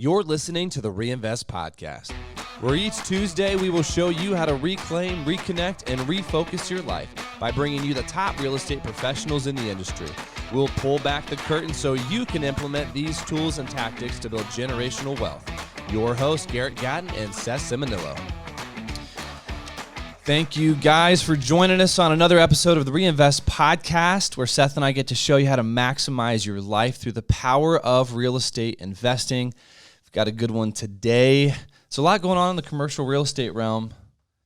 You're listening to the Reinvest Podcast, where each Tuesday we will show you how to reclaim, reconnect, and refocus your life by bringing you the top real estate professionals in the industry. We'll pull back the curtain so you can implement these tools and tactics to build generational wealth. Your hosts, Garrett Gatton and Seth Ciminillo. Thank you guys for joining us on another episode of the Reinvest Podcast, where Seth and I get to show you how to maximize your life through the power of real estate investing. We've got a good one today. So a lot going on in the commercial real estate realm.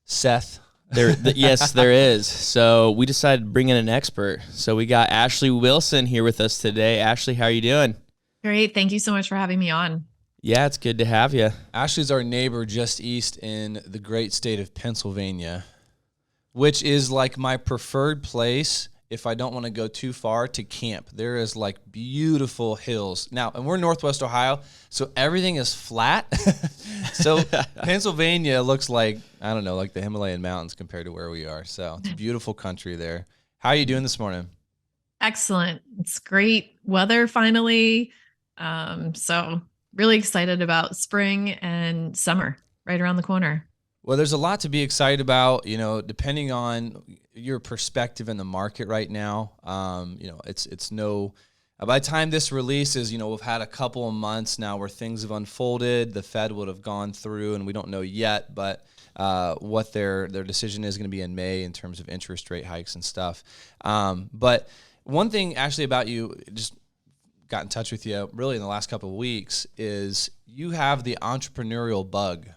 Seth. Yes, there is. So we decided to bring in an expert. So we got Ashley Wilson here with us today. Ashley, how are you doing? Great. Thank you so much for having me on. Yeah, it's good to have you. Ashley's our neighbor just east in the great state of Pennsylvania, which is like my preferred place if I don't want to go too far to camp. There is like beautiful hills. Now, and we're Northwest Ohio, so everything is flat. So Pennsylvania looks like, I don't know, like the Himalayan mountains compared to where we are. So it's a beautiful country there. How are you doing this morning? Excellent. It's great weather finally. So really excited about spring and summer right around the corner. Well, there's a lot to be excited about, depending on your perspective in the market right now. It's no, by the time this releases, we've had a couple of months now where things have unfolded. The Fed would have gone through, and we don't know yet, but what their decision is going to be in May in terms of interest rate hikes and stuff. But one thing actually about you, just got in touch with you really in the last couple of weeks, is you have the entrepreneurial bug.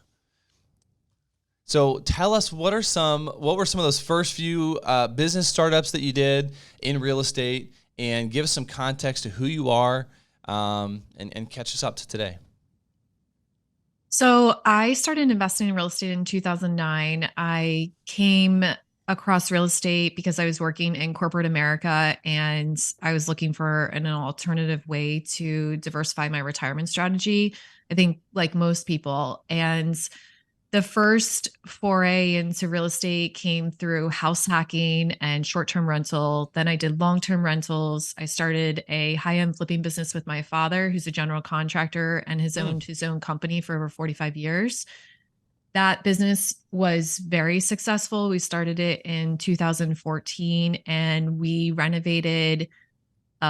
So tell us, what were some of those first few business startups that you did in real estate, and give us some context to who you are, and catch us up to today. So I started investing in real estate in 2009. I came across real estate because I was working in corporate America, and I was looking for an alternative way to diversify my retirement strategy, I think like most people. And the first foray into real estate came through house hacking and short-term rental. Then I did long-term rentals. I started a high-end flipping business with my father, who's a general contractor and has owned his own company for over 45 years. That business was very successful. We started it in 2014, and we renovated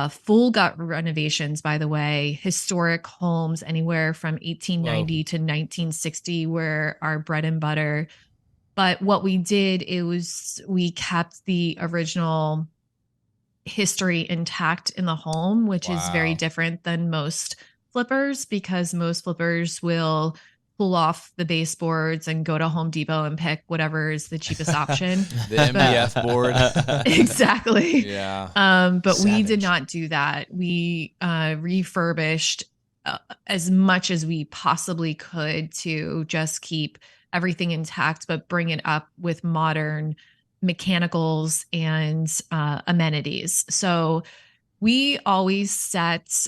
full gut renovations, by the way, historic homes anywhere from 1890 to 1960 were our bread and butter. But what we did, we kept the original history intact in the home, which is very different than most flippers, because most flippers will pull off the baseboards and go to Home Depot and pick whatever is the cheapest option. The MDF board. Exactly. Yeah. But Savage. we did not do that. We refurbished as much as we possibly could to just keep everything intact, but bring it up with modern mechanicals and amenities. So we always set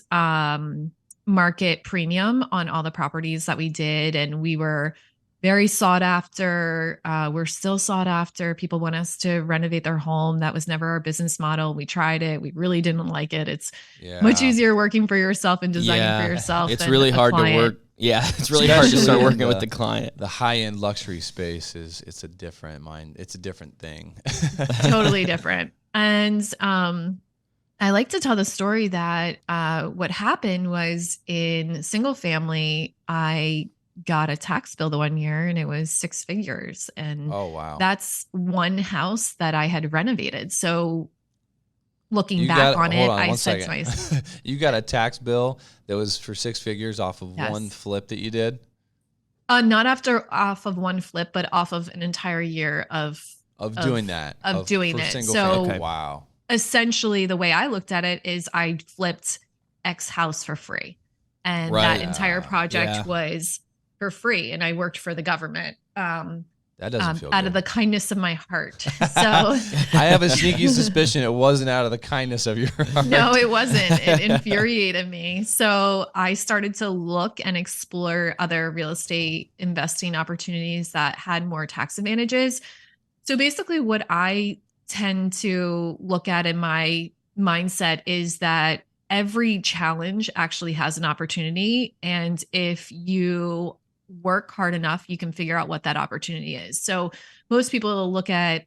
market premium on all the properties that we did, and we were very sought after. We're still sought after. People want us to renovate their home. That was never our business model. We tried it. We really didn't like it. It's much easier working for yourself and designing for yourself. It's really hard to work. Yeah, it's really hard to start working with the client. The high-end luxury space it's a different thing. Totally different. And I like to tell the story that what happened was, in single family, I got a tax bill the one year, and it was 6 figures. And oh, wow. That's one house that I had renovated. So looking back on it, I said to myself, you got a tax bill that was for 6 figures off of one flip that you did? Not off of one flip, but off of an entire year of doing it. So okay. Wow. Essentially, the way I looked at it is I flipped X house for free. And that entire project was for free. And I worked for the government. That doesn't feel out good. of the kindness of my heart. So I have a sneaky suspicion it wasn't out of the kindness of your heart. No, it wasn't. It infuriated me. So I started to look and explore other real estate investing opportunities that had more tax advantages. So basically what I tend to look at in my mindset is that every challenge actually has an opportunity. And if you work hard enough, you can figure out what that opportunity is. So most people look at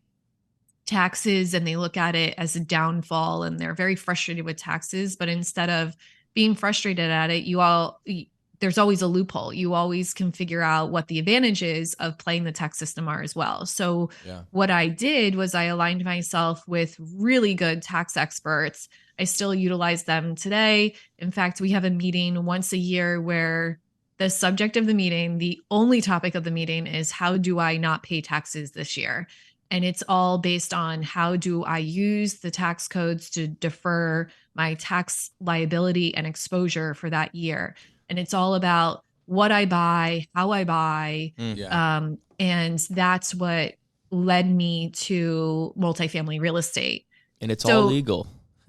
taxes and they look at it as a downfall and they're very frustrated with taxes. But instead of being frustrated at it, there's always a loophole. You always can figure out what the advantages of playing the tax system are as well. So what I did was I aligned myself with really good tax experts. I still utilize them today. In fact, we have a meeting once a year where the subject of the meeting, the only topic of the meeting is how do I not pay taxes this year? And it's all based on how do I use the tax codes to defer my tax liability and exposure for that year. And it's all about what I buy, how I buy. And that's what led me to multifamily real estate. And it's all legal.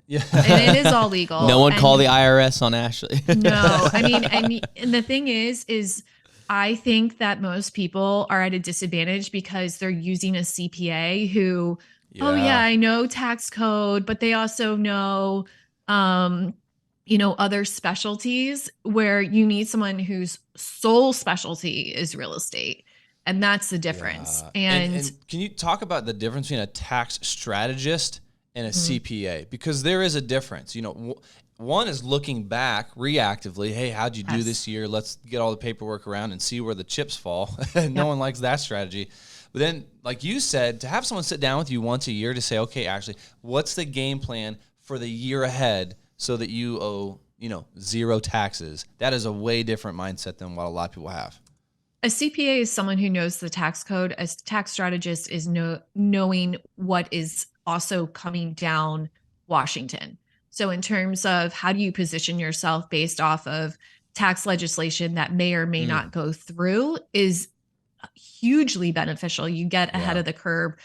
Yeah. And it is all legal. No one call the IRS on Ashley. No, I mean, and the thing is I think that most people are at a disadvantage because they're using a CPA who, oh yeah, I know tax code, but they also know, other specialties where you need someone whose sole specialty is real estate. And that's the difference. And can you talk about the difference between a tax strategist and a CPA? Because there is a difference. One is looking back reactively. Hey, how'd you do this year? Let's get all the paperwork around and see where the chips fall. No one likes that strategy. But then, like you said, to have someone sit down with you once a year to say, okay, Ashley, what's the game plan for the year ahead so that you owe, zero taxes? That is a way different mindset than what a lot of people have. A CPA is someone who knows the tax code. A tax strategist is knowing what is also coming down Washington. So in terms of how do you position yourself based off of tax legislation that may or may not go through is hugely beneficial. You get ahead of the curve,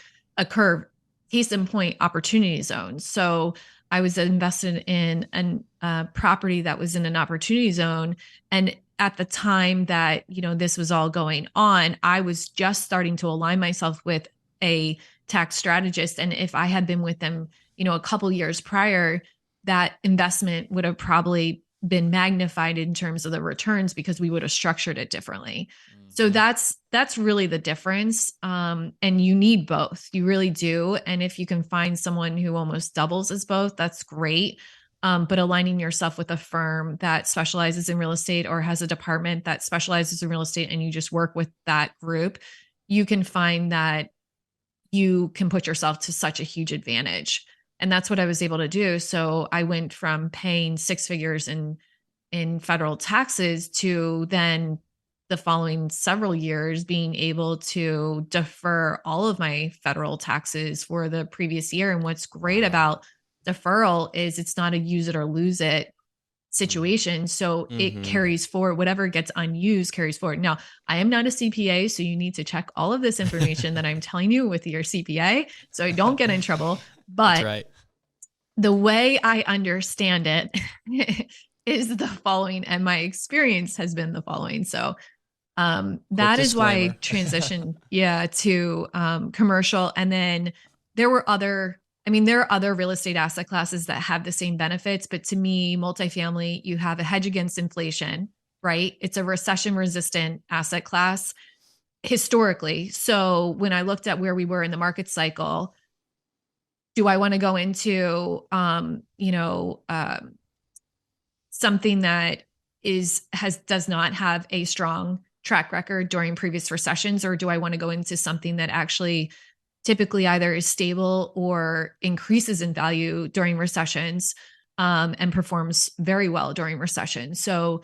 case in point, opportunity zones. So I was invested in a property that was in an opportunity zone. And at the time that, this was all going on, I was just starting to align myself with a tax strategist. And if I had been with them, a couple years prior, that investment would have probably been magnified in terms of the returns because we would have structured it differently. So that's really the difference. And you need both. You really do. And if you can find someone who almost doubles as both, that's great. But aligning yourself with a firm that specializes in real estate or has a department that specializes in real estate and you just work with that group, you can find that you can put yourself to such a huge advantage. And that's what I was able to do. So I went from paying six figures in federal taxes to then the following several years being able to defer all of my federal taxes for the previous year. And what's great about deferral is it's not a use it or lose it situation. So it carries forward, whatever gets unused carries forward. Now, I am not a CPA, so you need to check all of this information that I'm telling you with your CPA so I don't get in trouble. But the way I understand it is the following, and my experience has been the following. So that is why I transitioned, to commercial. And then there are other real estate asset classes that have the same benefits. But to me, multifamily, you have a hedge against inflation, right? It's a recession resistant asset class historically. So when I looked at where we were in the market cycle, do I want to go into, something that does not have a strong track record during previous recessions, or do I want to go into something that actually typically either is stable or increases in value during recessions, and performs very well during recession? So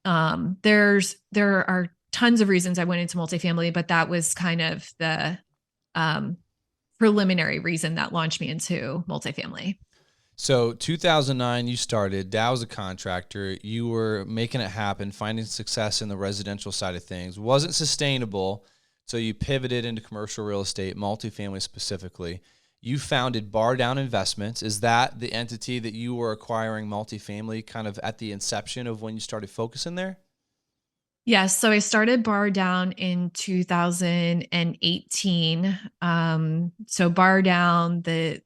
there are tons of reasons I went into multifamily, but that was kind of the preliminary reason that launched me into multifamily. So 2009, you started. Dad was a contractor. You were making it happen, finding success in the residential side of things. Wasn't sustainable, so you pivoted into commercial real estate, multifamily specifically. You founded Bar Down Investments. Is that the entity that you were acquiring multifamily kind of at the inception of when you started focusing there? Yes. So I started Bar Down in 2018. So Bar Down, the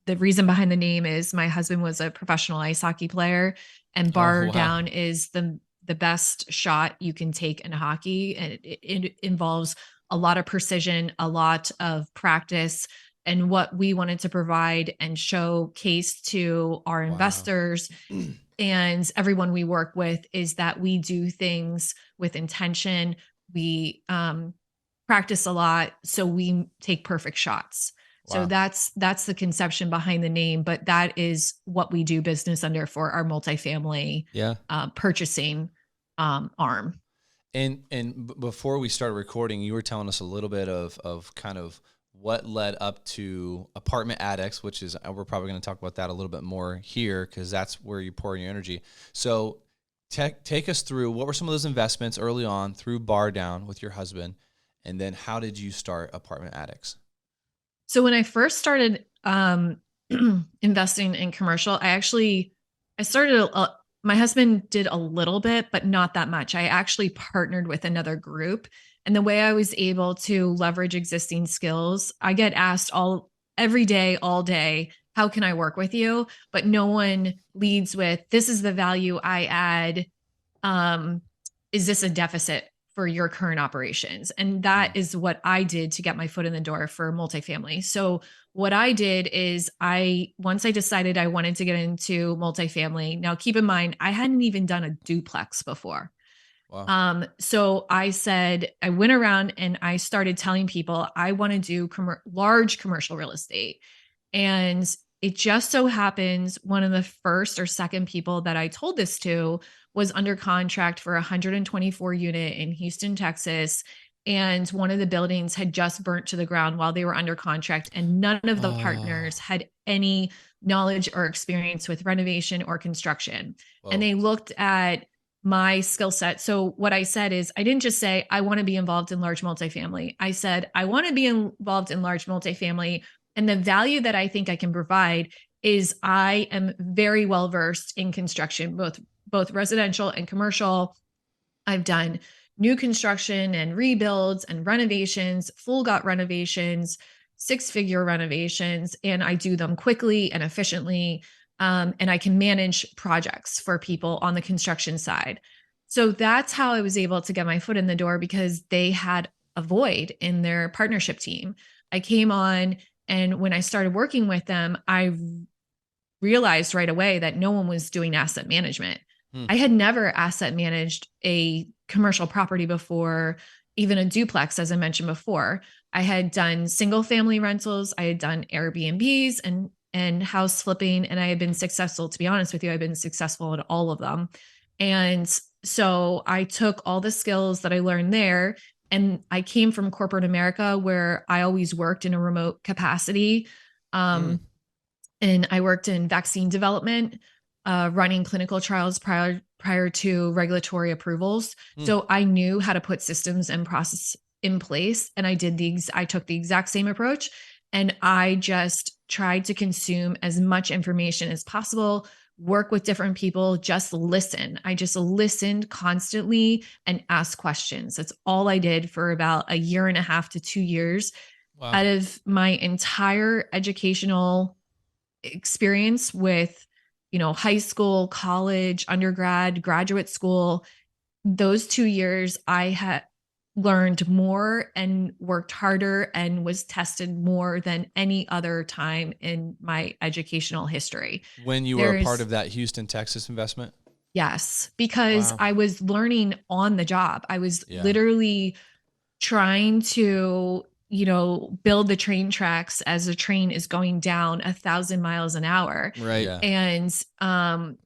the reason behind the name is my husband was a professional ice hockey player, and Oh, bar wow. down is the best shot you can take in hockey. And it involves a lot of precision, a lot of practice. And what we wanted to provide and showcase to our Wow. investors and everyone we work with is that we do things with intention. We practice a lot, so we take perfect shots. So Wow. that's the conception behind the name, but that is what we do business under for our multifamily Yeah. purchasing arm. And before we started recording, you were telling us a little bit of kind of what led up to Apartment Addicts, which is, we're probably going to talk about that a little bit more here because that's where you pour your energy. So take us through, what were some of those investments early on through Bar Down with your husband, and then how did you start Apartment Addicts? So when I first started investing in commercial, I started, my husband did a little bit, but not that much. I actually partnered with another group. And the way I was able to leverage existing skills, I get asked every day, all day, how can I work with you? But no one leads with, this is the value I add. Is this a deficit for your current operations? And that is what I did to get my foot in the door for multifamily. So what I did is once I decided I wanted to get into multifamily, now keep in mind, I hadn't even done a duplex before. Wow. So I said, I went around and I started telling people I want to do large commercial real estate. And it just so happens one of the first or second people that I told this to was under contract for a 124 unit in Houston, Texas. And one of the buildings had just burnt to the ground while they were under contract. And none of the partners had any knowledge or experience with renovation or construction. Whoa. And they looked at my skill set. So what I said is, I didn't just say, I want to be involved in large multifamily. I said, I want to be involved in large multifamily. And the value that I think I can provide is I am very well versed in construction, both residential and commercial. I've done new construction and rebuilds and renovations, full gut renovations, 6-figure renovations, and I do them quickly and efficiently. And I can manage projects for people on the construction side. So that's how I was able to get my foot in the door, because they had a void in their partnership team. I came on, and when I started working with them, I realized right away that no one was doing asset management. I had never asset managed a commercial property before, even a duplex, as I mentioned before. I had done single family rentals. I had done Airbnbs and house flipping, and I had been successful. To be honest with you, I've been successful at all of them. And so I took all the skills that I learned there, and I came from corporate America, where I always worked in a remote capacity. And I worked in vaccine development, running clinical trials prior to regulatory approvals. So I knew how to put systems and process in place. And I took the exact same approach. And I just tried to consume as much information as possible, work with different people, just listen. I just listened constantly and asked questions. That's all I did for about 1.5 to 2 years. Wow. Out of my entire educational experience with, high school, college, undergrad, graduate school, those 2 years, I had learned more and worked harder and was tested more than any other time in my educational history. When you were a part of that Houston, Texas investment? Yes, because Wow. I was learning on the job. I was literally trying to, build the train tracks as a train is going down 1,000 miles an hour. Right. Yeah. And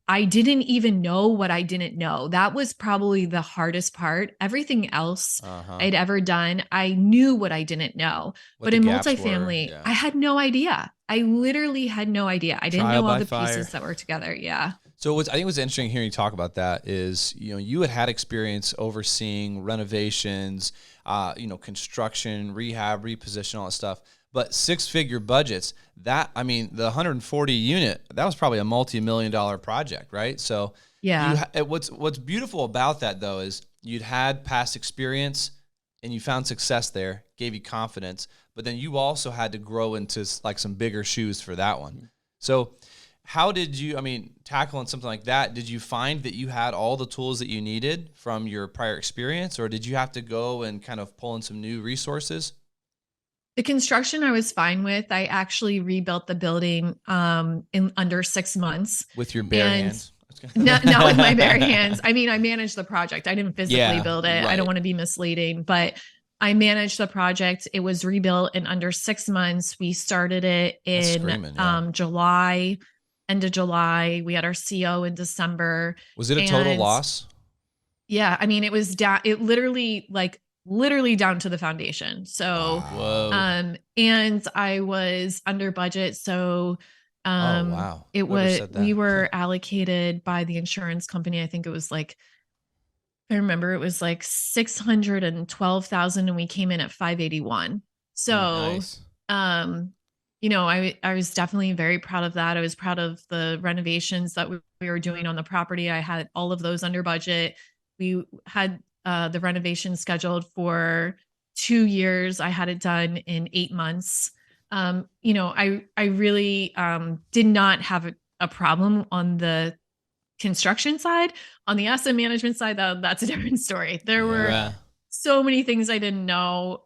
I didn't even know what I didn't know. That was probably the hardest part. Everything else I'd ever done, I knew what I didn't know. What But the in gaps were, multifamily, yeah. I had no idea. I literally had no idea. I didn't Trial know all by the fire. pieces that were together. Yeah. So I think what's interesting hearing you talk about that is, you had experience overseeing renovations, construction, rehab, reposition, all that stuff. But 6-figure budgets, the 140 unit, that was probably a multi-million-dollar project, right? So Yeah. what's beautiful about that though is you'd had past experience and you found success there, gave you confidence, but then you also had to grow into like some bigger shoes for that one. So how did you, I mean, tackling something like that, did you find that you had all the tools that you needed from your prior experience, or did you have to go and kind of pull in some new resources? The construction I was fine with. I actually rebuilt the building in under 6 months. With your bare hands? Not with my bare hands. I mean, I managed the project. I didn't physically build it. Right. I don't want to be misleading, but I managed the project. It was rebuilt in under 6 months. We started it in July, end of July. We had our CO in December. Was it a total loss? Yeah. I mean, it was down. It literally down to the foundation. So, and I was under budget. So, wow. We were allocated by the insurance company. I think it was like, I remember it was like 612,000 and we came in at 581. So, nice. You know, I was definitely very proud of that. I was proud of the renovations that we were doing on the property. I had all of those under budget. We had the renovation scheduled for 2 years. I had it done in 8 months. You know, I really did not have a problem on the construction side. On the asset management side, though, that's a different story. There were so many things I didn't know.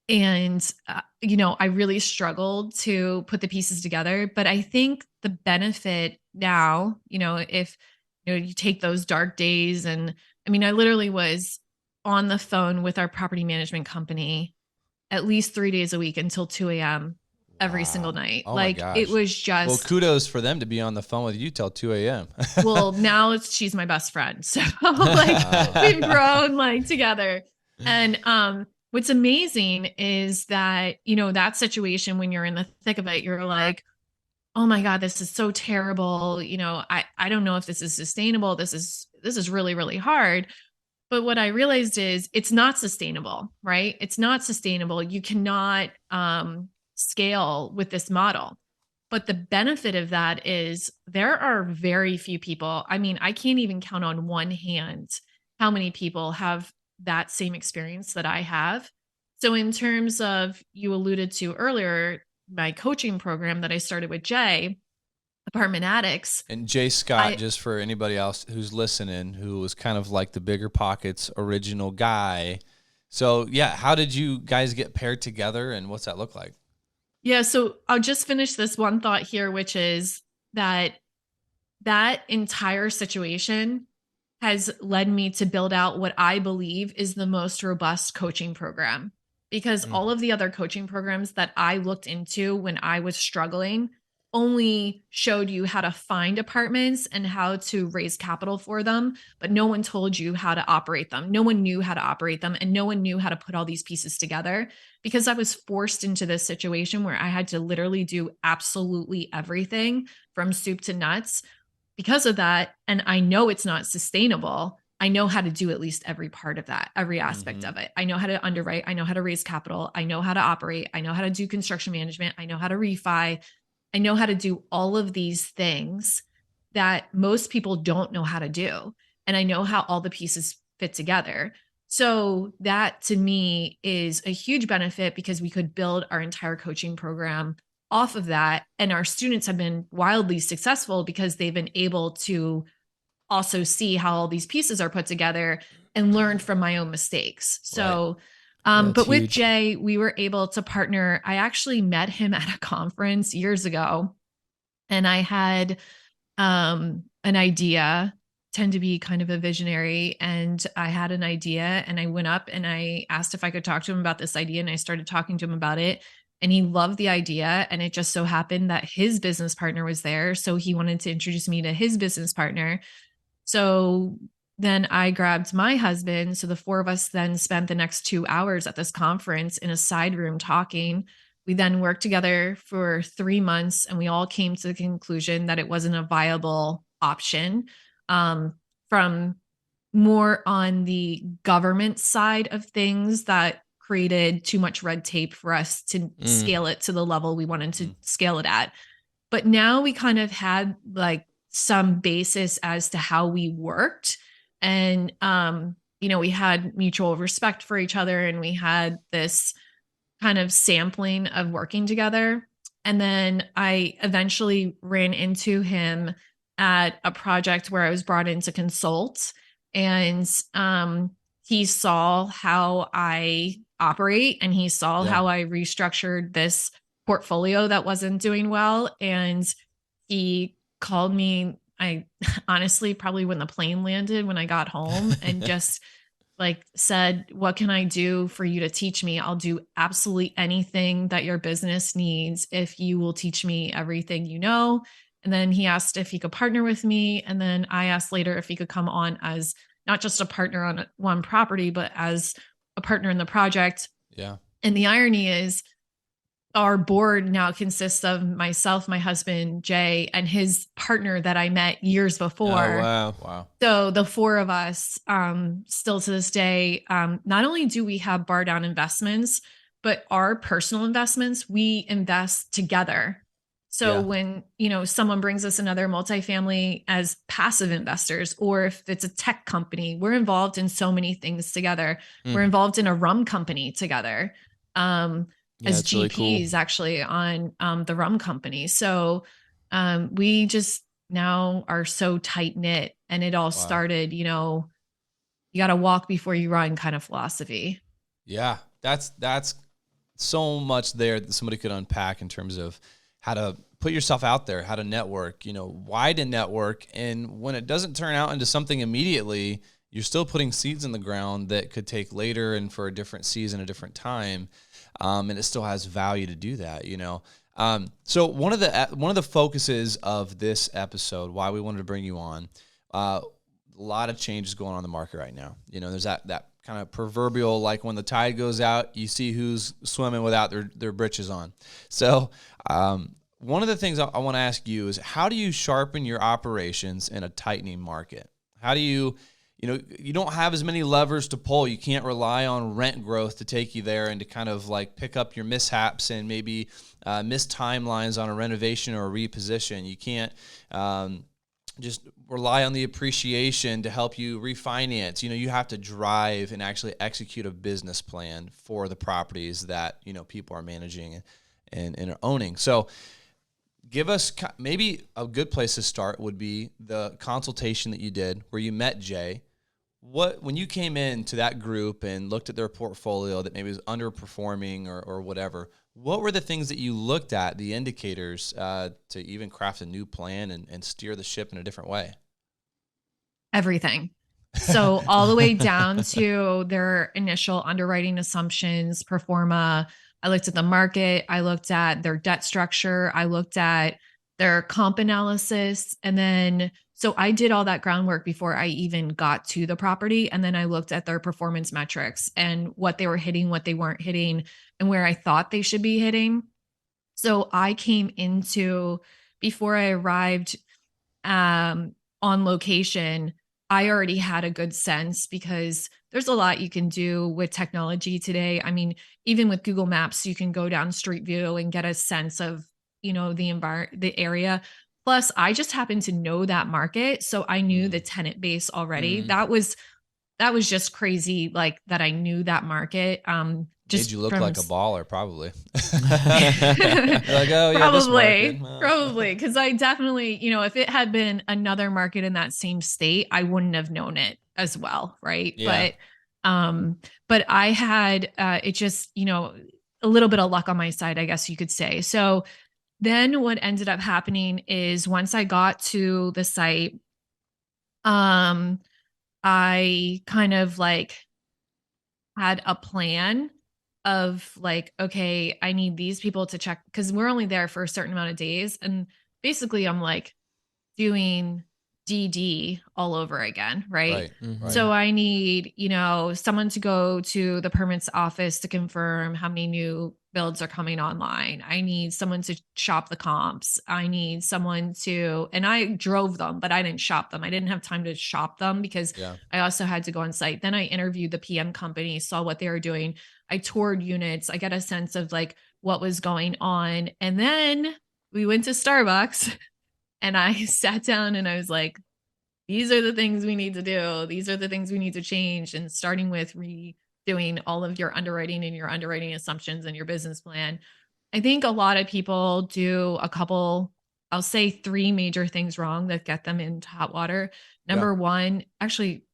And, you know, I really struggled to put the pieces together. But I think the benefit now, you know, if you take those dark days, and I mean, I literally was on the phone with our property management company at least 3 days a week until 2 a.m. every single night. Oh like it was just, well, kudos for them to be on the phone with you till 2 a.m. Well, now she's my best friend. So like we've grown like together. And what's amazing is that, you know, that situation when you're in the thick of it, you're like, oh my God, this is so terrible. You know, I don't know if this is sustainable. This is really, really hard. But what I realized is it's not sustainable, right? It's not sustainable. You cannot scale with this model. But the benefit of that is there are very few people. I mean, I can't even count on one hand how many people have that same experience that I have. So in terms of, you alluded to earlier, my coaching program that I started with Jay, Apartment Addicts. And Jay Scott, just for anybody else who's listening, who was kind of like the Bigger Pockets original guy. So yeah, how did you guys get paired together and what's that look like? Yeah, so I'll just finish this one thought here, which is that entire situation has led me to build out what I believe is the most robust coaching program. Because all of the other coaching programs that I looked into when I was struggling only showed you how to find apartments and how to raise capital for them, but no one told you how to operate them. No one knew how to operate them, and no one knew how to put all these pieces together, because I was forced into this situation where I had to literally do absolutely everything from soup to nuts. Because of that, and I know it's not sustainable, I know how to do at least every part of that, every aspect of it. I know how to underwrite. I know how to raise capital. I know how to operate. I know how to do construction management. I know how to refi. I know how to do all of these things that most people don't know how to do. And I know how all the pieces fit together. So that to me is a huge benefit, because we could build our entire coaching program off of that. And our students have been wildly successful because they've been able to also see how all these pieces are put together and learn from my own mistakes. So, but with Jay, we were able to partner. I actually met him at a conference years ago, and I had an idea, tend to be kind of a visionary. And I had an idea, and I went up and I asked if I could talk to him about this idea. And I started talking to him about it, and he loved the idea. And it just so happened that his business partner was there. So he wanted to introduce me to his business partner. So then I grabbed my husband. So the four of us then spent the next 2 hours at this conference in a side room talking. We then worked together for 3 months, and we all came to the conclusion that it wasn't a viable option. From more on the government side of things, that created too much red tape for us to scale it to the level we wanted to scale it at. But now we kind of had like some basis as to how we worked. And, we had mutual respect for each other, and we had this kind of sampling of working together. And then I eventually ran into him at a project where I was brought in to consult. And he saw how I operate, and he saw how I restructured this portfolio that wasn't doing well. And he called me, I honestly, probably when the plane landed, when I got home, and just like said, what can I do for you to teach me? I'll do absolutely anything that your business needs if you will teach me everything you know. And then he asked if he could partner with me. And then I asked later if he could come on as not just a partner on one property, but as a partner in the project. Yeah. And the irony is, our board now consists of myself, my husband, Jay, and his partner that I met years before. Oh, Wow. So the four of us, still to this day, not only do we have bar down investments, but our personal investments, we invest together. So when, someone brings us another multifamily as passive investors, or if it's a tech company, we're involved in so many things together. We're involved in a rum company together. As GPs really cool. Actually on the rum company. So we just now are so tight knit, and it all started, you got to walk before you run kind of philosophy. Yeah, that's so much there that somebody could unpack in terms of how to put yourself out there, how to network, why to network. And when it doesn't turn out into something immediately, you're still putting seeds in the ground that could take later and for a different season, a different time. And it still has value to do that, So one of the focuses of this episode, why we wanted to bring you on, a lot of changes going on in the market right now. There's that kind of proverbial, like when the tide goes out, you see who's swimming without their britches on. So one of the things I want to ask you is, how do you sharpen your operations in a tightening market? How do you don't have as many levers to pull. You can't rely on rent growth to take you there and to kind of like pick up your mishaps and maybe miss timelines on a renovation or a reposition. You can't just rely on the appreciation to help you refinance. You have to drive and actually execute a business plan for the properties that, people are managing and are owning. So give us maybe a good place to start would be the consultation that you did where you met Jay. When you came into that group and looked at their portfolio that maybe was underperforming or whatever, what were the things that you looked at, the indicators, to even craft a new plan and steer the ship in a different way? Everything. So all the way down to their initial underwriting assumptions, pro forma. I looked at the market. I looked at their debt structure. I looked at their comp analysis. And then, so I did all that groundwork before I even got to the property. And then I looked at their performance metrics and what they were hitting, what they weren't hitting, and where I thought they should be hitting. So I came into, before I arrived on location, I already had a good sense, because there's a lot you can do with technology today. I mean, even with Google Maps, you can go down Street View and get a sense of, the area. Plus, I just happened to know that market. So I knew the tenant base already. That was just crazy, like that I knew that market. Just made you look like a baller, probably. Like, oh yeah, probably, because I definitely, if it had been another market in that same state, I wouldn't have known it as well, right? Yeah. But I had it just, a little bit of luck on my side, I guess you could say. So then what ended up happening is, once I got to the site, I kind of like had a plan of like, okay, I need these people to check, because we're only there for a certain amount of days. And basically I'm like doing DD all over again. Right. So I need, someone to go to the permits office to confirm how many new builds are coming online. I need someone to shop the comps. I need someone to, and I drove them, but I didn't shop them. I didn't have time to shop them because I also had to go on site. Then I interviewed the PM company, saw what they were doing. I toured units. I got a sense of like what was going on. And then we went to Starbucks and I sat down and I was like, these are the things we need to do. These are the things we need to change. And starting with redoing all of your underwriting and your underwriting assumptions and your business plan. I think a lot of people do a couple, I'll say 3 major things wrong that get them into hot water. Yeah. Number one, actually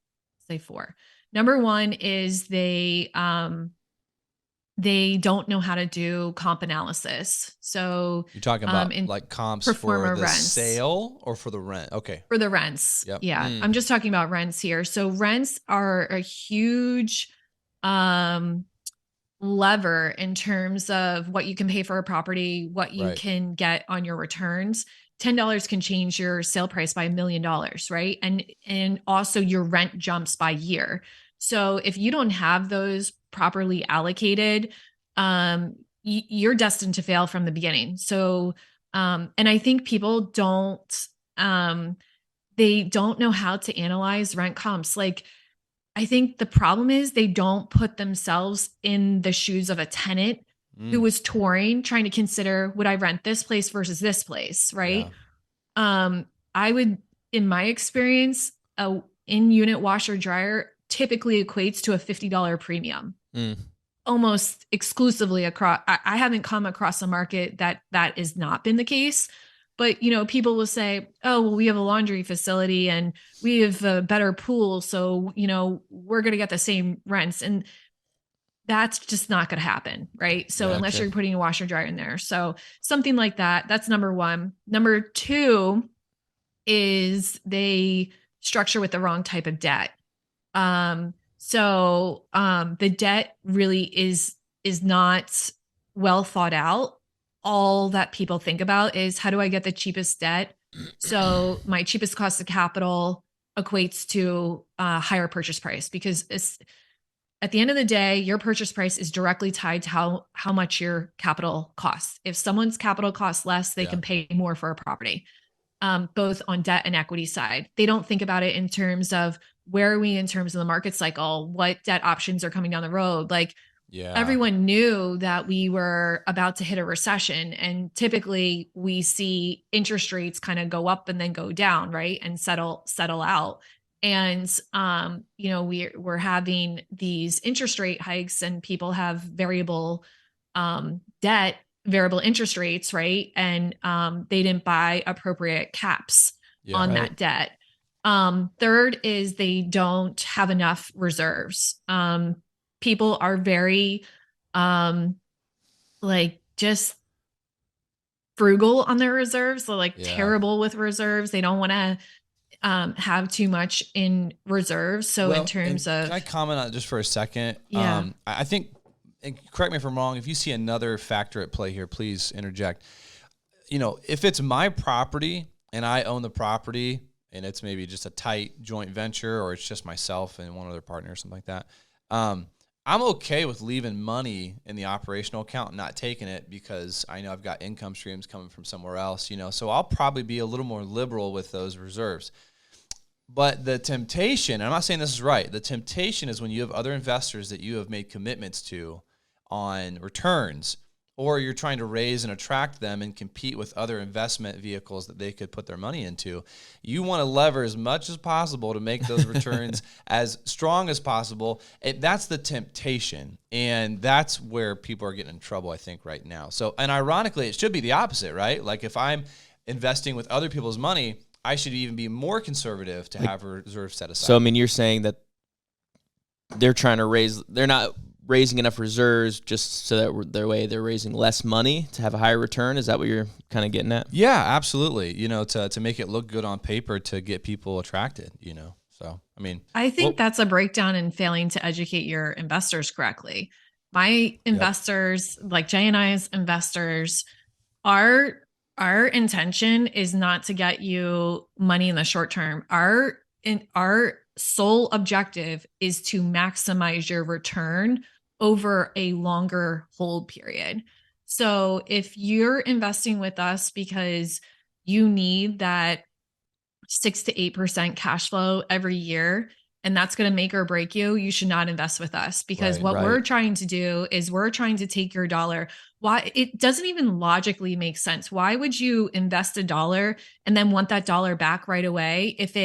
say 4. Number one is they don't know how to do comp analysis. So You're talking about in like comps for performer the rents. sale or for the rent? Okay. For the rents. Yep. Yeah. I'm just talking about rents here. So rents are a huge um lever in terms of what you can pay for a property, what you Right. can get on your returns. $10 can change your sale price by $1 million, right? And also your rent jumps by year. So if you don't have those properly allocated, you're destined to fail from the beginning. So and I think people um they don't know how to analyze rent comps. Like, I think the problem is they don't put themselves in the shoes of a tenant who Mm. was touring, trying to consider, would I rent this place versus this place, right? Yeah. I would, in my experience, a in-unit washer dryer typically equates to a $50 premium. Mm. Almost exclusively across. I haven't come across a market that has not been the case. But people will say, "Oh, well, we have a laundry facility and we have a better pool, so we're going to get the same rents." And that's just not going to happen, right? So unless Gotcha. you're putting a washer dryer in there, so something like that. That's number one. Number two is they structure with the wrong type of debt. The debt really is not well thought out. All that people think about is, how do I get the cheapest debt? So my cheapest cost of capital equates to a higher purchase price, because at the end of the day, your purchase price is directly tied to how much your capital costs. If someone's capital costs less, they Yeah. can pay more for a property. Both on debt and equity side. They don't think about it in terms of, where are we in terms of the market cycle? What debt options are coming down the road? Like, Yeah. everyone knew that we were about to hit a recession, and typically we see interest rates kind of go up and then go down, right? And settle out. And we're having these interest rate hikes, and people have variable debt, variable interest rates, right? And they didn't buy appropriate caps on that debt. Third is they don't have enough reserves. People are very just frugal on their reserves. They're terrible with reserves. They don't want to have too much in reserves. So in terms of, can I comment on it just for a second? Yeah. I think, and correct me if I'm wrong, if you see another factor at play here, please interject. If it's my property and I own the property, and it's maybe just a tight joint venture, or it's just myself and one other partner or something like that, I'm okay with leaving money in the operational account and not taking it, because I know I've got income streams coming from somewhere else, so I'll probably be a little more liberal with those reserves. But the temptation, and I'm not saying this is right, the temptation is when you have other investors that you have made commitments to on returns, or you're trying to raise and attract them and compete with other investment vehicles that they could put their money into. You want to lever as much as possible to make those returns as strong as possible. That's the temptation. And that's where people are getting in trouble, I think, right now. So, and ironically, it should be the opposite, right? Like, if I'm investing with other people's money, I should even be more conservative to have a reserve set aside. So, I mean, you're saying that they're not raising enough reserves just so that they're raising less money to have a higher return. Is that what you're kind of getting at? Yeah, absolutely. To make it look good on paper to get people attracted, So, I mean, I think that's a breakdown in failing to educate your investors correctly. My investors, like Jay and I's investors, our intention is not to get you money in the short term. Our sole objective is to maximize your return over a longer hold period. So if you're investing with us because you need that 6 to 8% cash flow every year, and that's going to make or break you, you should not invest with us, because we're trying to do is we're trying to take your dollar. Why? It doesn't even logically make sense. Why would you invest $1 and then want that dollar back right away if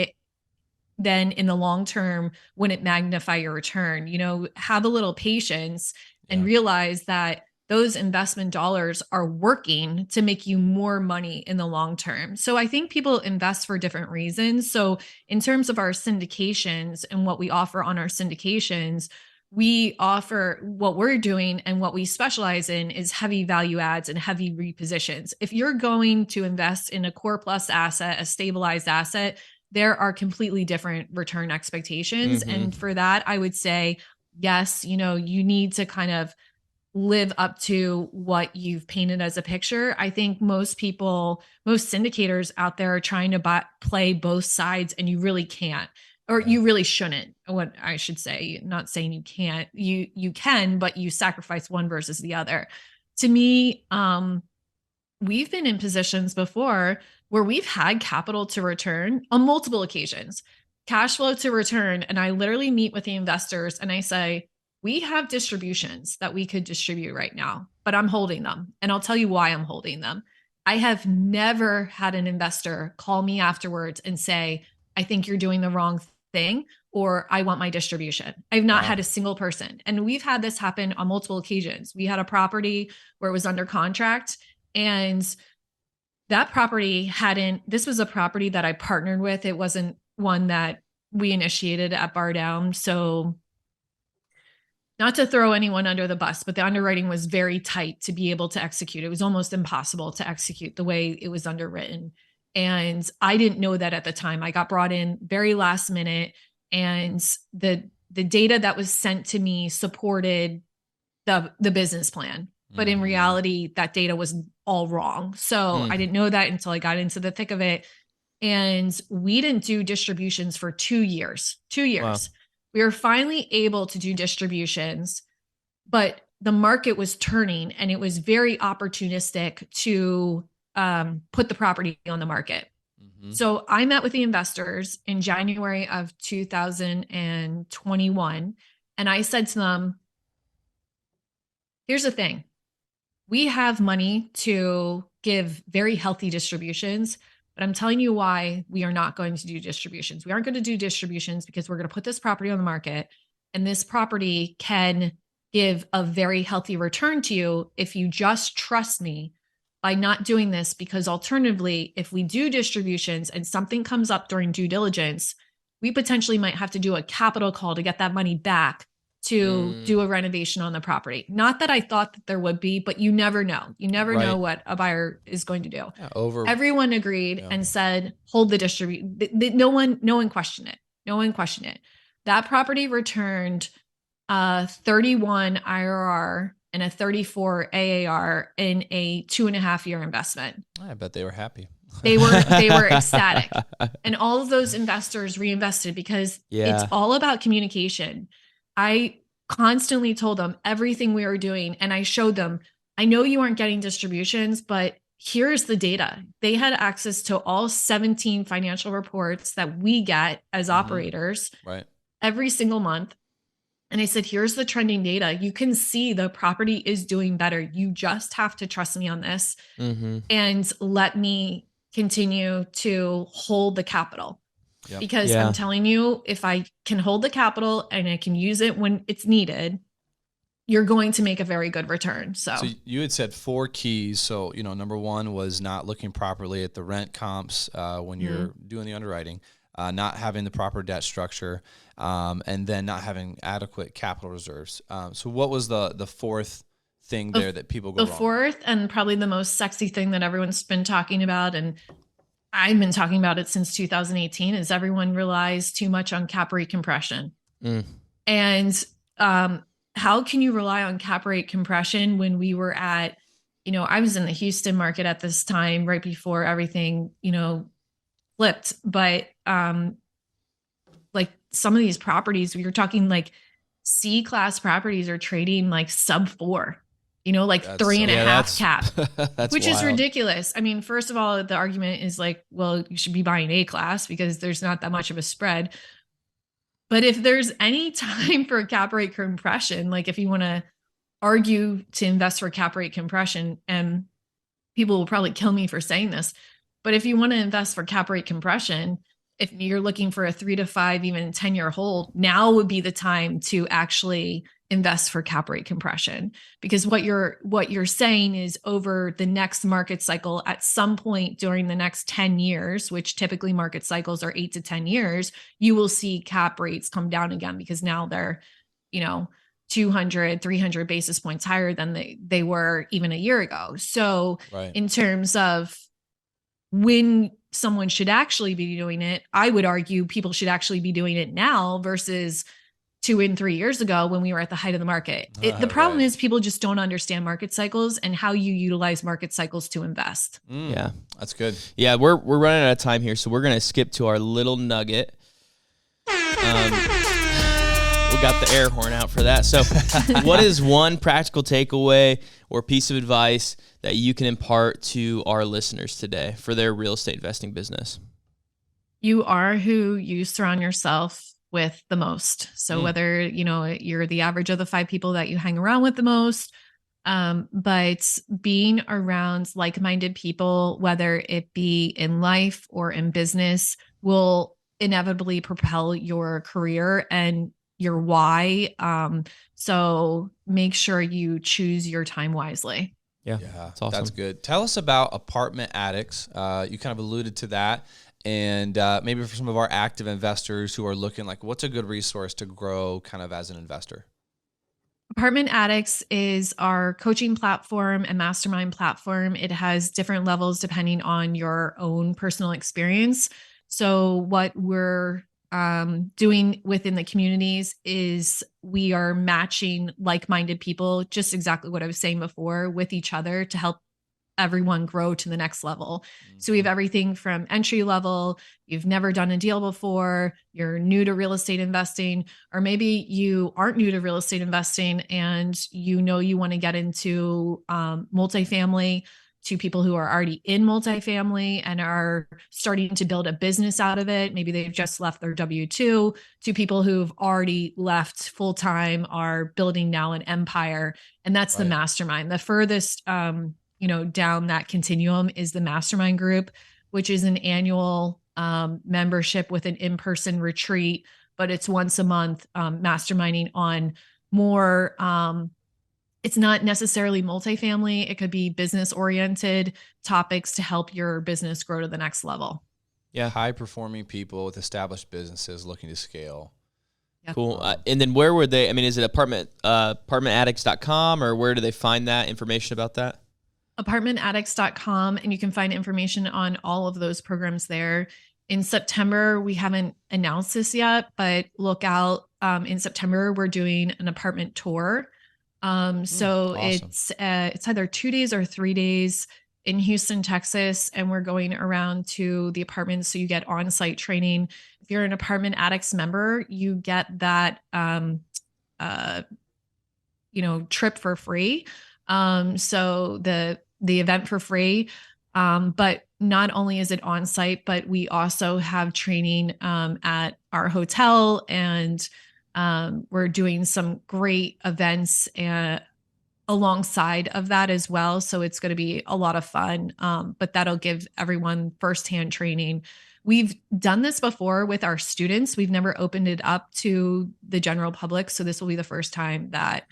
then in the long term wouldn't magnify your return. Have a little patience and realize that those investment dollars are working to make you more money in the long term. So I think people invest for different reasons. So in terms of our syndications and what we offer on our syndications, we offer what we're doing, and what we specialize in is heavy value adds and heavy repositions. If you're going to invest in a core plus asset, a stabilized asset, there are completely different return expectations. And for that, I would say, yes, you need to kind of live up to what you've painted as a picture. I think most syndicators out there are trying to play both sides, and you really can't, or you really shouldn't. What I should say, not saying you can't, you can, but you sacrifice one versus the other. To me, we've been in positions before where we've had capital to return on multiple occasions, cash flow to return. And I literally meet with the investors and I say, we have distributions that we could distribute right now, but I'm holding them. And I'll tell you why I'm holding them. I have never had an investor call me afterwards and say, I think you're doing the wrong thing, or I want my distribution. I've not had a single person. And we've had this happen on multiple occasions. We had a property where it was under contract, and that property this was a property that I partnered with. It wasn't one that we initiated at Bar Down. So not to throw anyone under the bus, but the underwriting was very tight to be able to execute. It was almost impossible to execute the way it was underwritten. And I didn't know that at the time. I got brought in very last minute, and the data that was sent to me supported the business plan. But in reality, that data was all wrong. So I didn't know that until I got into the thick of it. And we didn't do distributions for 2 years. 2 years. Wow. We were finally able to do distributions, but the market was turning, and it was very opportunistic to put the property on the market. So I met with the investors in January of 2021, and I said to them, here's the thing. We have money to give very healthy distributions, but I'm telling you why we are not going to do distributions. We aren't going to do distributions because we're going to put this property on the market, and this property can give a very healthy return to you if you just trust me by not doing this. Because alternatively, if we do distributions and something comes up during due diligence, we potentially might have to do a capital call to get that money back to do a renovation on the property. Not that I thought that there would be, but you never know. You never know what a buyer is going to do. Everyone agreed and said, hold the no one questioned it. No one questioned it. That property returned 31 IRR and a 34 AAR in a 2.5-year investment. I bet they were happy. They were ecstatic. And all of those investors reinvested because it's all about communication. I constantly told them everything we were doing, and I showed them, I know you aren't getting distributions, but here's the data. They had access to all 17 financial reports that we get as operators every single month. And I said, here's the trending data. You can see the property is doing better. You just have to trust me on this and let me continue to hold the capital. Yep. Because I'm telling you, if I can hold the capital and I can use it when it's needed, you're going to make a very good return. So you had said 4 keys. So, number 1 was not looking properly at the rent comps when you're doing the underwriting, not having the proper debt structure, and then not having adequate capital reserves. So what was the 4th thing there that people go wrong? The 4th, and probably the most sexy thing that everyone's been talking about, and I've been talking about it since 2018, is everyone relies too much on cap rate compression. And how can you rely on cap rate compression when we were at, I was in the Houston market at this time, right before everything, flipped. But like some of these properties, we were talking like C-class properties are trading like sub 4. Like that's 3.5 cap, which is ridiculous. I mean, first of all, the argument is like, well, you should be buying A class because there's not that much of a spread. But if there's any time for cap rate compression, like if you want to argue to invest for cap rate compression, and people will probably kill me for saying this, but if you want to invest for cap rate compression, if you're looking for a 3 to 5, even 10-year hold, now would be the time to actually invest for cap rate compression. Because what you're saying is over the next market cycle, at some point during the next 10 years, which typically market cycles are 8 to 10 years, you will see cap rates come down again, because now they're, 200, 300 basis points higher than they were even a year ago. So in terms of when someone should actually be doing it, I would argue people should actually be doing it now versus 2 and 3 years ago when we were at the height of the market. The problem is people just don't understand market cycles and how you utilize market cycles to invest. Yeah, that's good. Yeah, we're running out of time here, so we're going to skip to our little nugget. We got the air horn out for that. So what is one practical takeaway or piece of advice that you can impart to our listeners today for their real estate investing business? You are who you surround yourself with the most. So whether, you're the average of the 5 people that you hang around with the most, but being around like-minded people, whether it be in life or in business, will inevitably propel your career and your why. So make sure you choose your time wisely. Yeah, that's awesome. That's good. Tell us about Apartment Addicts. You kind of alluded to that. And maybe for some of our active investors who are looking, like, what's a good resource to grow kind of as an investor? Apartment Addicts is our coaching platform and mastermind platform. It has different levels depending on your own personal experience. So what we're doing within the communities is we are matching like-minded people, just exactly what I was saying before, with each other to help everyone grow to the next level. So we have everything from entry level, you've never done a deal before, you're new to real estate investing, or maybe you aren't new to real estate investing and you want to get into multifamily, to people who are already in multifamily and are starting to build a business out of it. Maybe they've just left their W-2, to people who've already left full-time, are building now an empire. And that's the mastermind. The furthest down that continuum is the mastermind group, which is an annual membership with an in-person retreat, but it's once a month masterminding on more, it's not necessarily multifamily. It could be business oriented topics to help your business grow to the next level. Yeah. High performing people with established businesses looking to scale. Yep. Cool. And then where would they, is it apartmentaddicts.com, or where do they find that information about that? Apartmentaddicts.com, and you can find information on all of those programs there. In September, we haven't announced this yet, but look out. In September, we're doing an apartment tour. So awesome. It's either 2 days or 3 days in Houston, Texas, and we're going around to the apartments. So you get on-site training. If you're an Apartment Addicts member, you get that, trip for free. So the event for free. But not only is it on site, but we also have training at our hotel, and we're doing some great events alongside of that as well. So it's going to be a lot of fun, but that'll give everyone firsthand training. We've done this before with our students. We've never opened it up to the general public. So this will be the first time that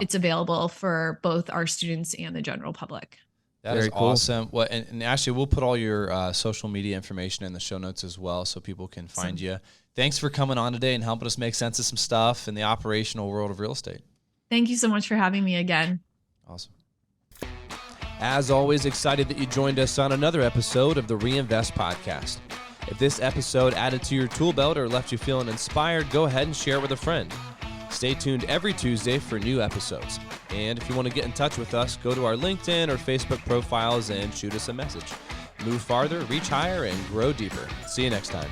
it's available for both our students and the general public. That is awesome. Well, and Ashley, we'll put all your social media information in the show notes as well, so people can find you. Thanks for coming on today and helping us make sense of some stuff in the operational world of real estate. Thank you so much for having me again. Awesome. As always, excited that you joined us on another episode of the Reinvest Podcast. If this episode added to your tool belt or left you feeling inspired, go ahead and share it with a friend. Stay tuned every Tuesday for new episodes. And if you want to get in touch with us, go to our LinkedIn or Facebook profiles and shoot us a message. Move farther, reach higher, and grow deeper. See you next time.